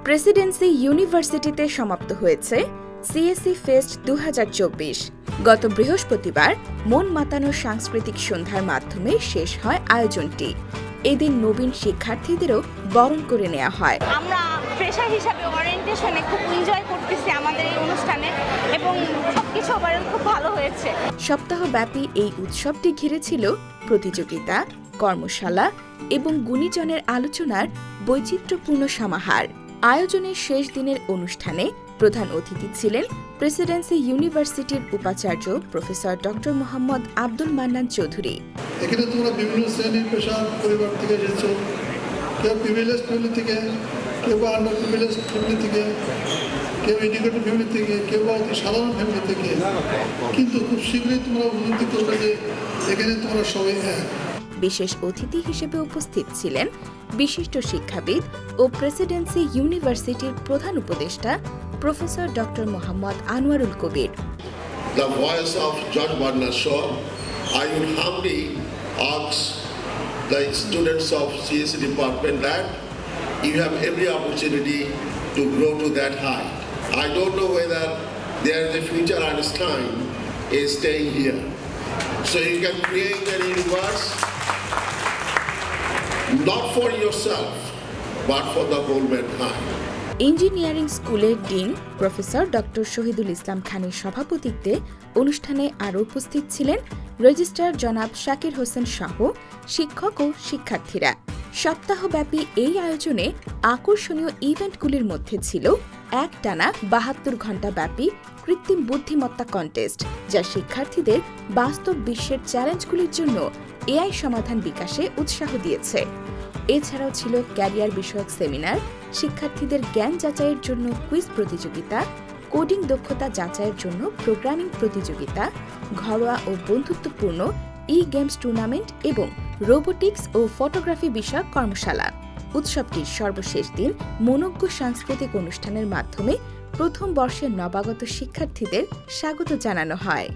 Presidency ইউনিভার্সিটিতে সমাপ্ত হয়েছে সিএসই ফেস্ট ২০২৪। গত বৃহস্পতিবার মন মাতানো সাংস্কৃতিক সন্ধ্যার মাধ্যমে শেষ হয় আয়োজনটি। এদিন নবীন শিক্ষার্থীদেরও বরণ করে নেওয়া হয়। আমরা ফ্রেশার হিসাবে ওরিয়েন্টেশনে খুব এনজয় করতেছি আমাদের এই অনুষ্ঠানে এবং সবকিছু ওভারঅল খুব ভালো হয়েছে। সপ্তাহব্যাপী এই উৎসবটি ঘিরে ছিল প্রতিযোগিতা, কর্মশালা এবং গুণীজনের আলোচনার বৈচিত্র্যপূর্ণ সমাহার। আয়োজনের শেষ দিনের অনুষ্ঠানে প্রধান অতিথি ছিলেন প্রেসিডেন্সি ইউনিভার্সিটির উপাচার্য প্রফেসর ডক্টর মোহাম্মদ আব্দুল মান্নান চৌধুরী। এখানে তোমরা বিভিন্ন শ্রেণী পেশার পরিবার থেকে এসেছো, কেউ প্রিভিলেজ ফ্যামিলি থেকে, কেউ বা আন্ডার প্রিভিলেজ ফ্যামিলি থেকে, কেউ এডুকেটেড ফ্যামিলি থেকে, কেউ বা অতি সাধারণ ফ্যামিলি থেকে, কিন্তু খুব শীঘ্রই তোমরা উপলব্ধি করবে যে এখানে তোমরা সবাই এক। বিশেষ অতিথি হিসেবে উপস্থিত ছিলেন বিশিষ্ট শিক্ষাবিদ ও প্রেসিডেন্সি ইউনিভার্সিটির প্রধান উপদেষ্টা professor doctor Mohammad Anwarul Kabir. The voice of George Bernard Shaw, I would humbly ask the students of CSE department that you have every opportunity to grow to that height. I don't know whether there is a future Einstein is staying here. So you can create an universe not for yourself, but for the whole mankind. Engineering স্কুলের dean professor doctor Shahidul Islam খানের সভাপতিত্বে অনুষ্ঠানে আরও উপস্থিত ছিলেন registrar জনাব শাকির হোসেন সহ শিক্ষক ও শিক্ষার্থীরা। সপ্তাহব্যাপী এই আয়োজনে আকর্ষণীয় ইভেন্টগুলির মধ্যে ছিল একটানা ৭২ ঘণ্টা ব্যাপী কৃত্রিম বুদ্ধিমত্তা কন্টেস্ট, যা শিক্ষার্থীদের বাস্তব বিশ্বের চ্যালেঞ্জগুলির জন্য এআই সমাধান বিকাশে উৎসাহ দিয়েছে। এছাড়াও ছিল ক্যারিয়ার বিষয়ক সেমিনার, শিক্ষার্থীদের জ্ঞান যাচাইয়ের জন্য কুইজ প্রতিযোগিতা, কোডিং দক্ষতা যাচাইয়ের জন্য প্রোগ্রামিং প্রতিযোগিতা, ঘরোয়া ও বন্ধুত্বপূর্ণ গেমস টুর্নামেন্ট এবং রোবোটিক্স ও ফটোগ্রাফি বিষয়ক কর্মশালা। উৎসবটির সর্বশেষ দিন মনোজ্ঞ সাংস্কৃতিক অনুষ্ঠানের মাধ্যমে প্রথম বর্ষের নবাগত শিক্ষার্থীদের স্বাগত জানানো হয়।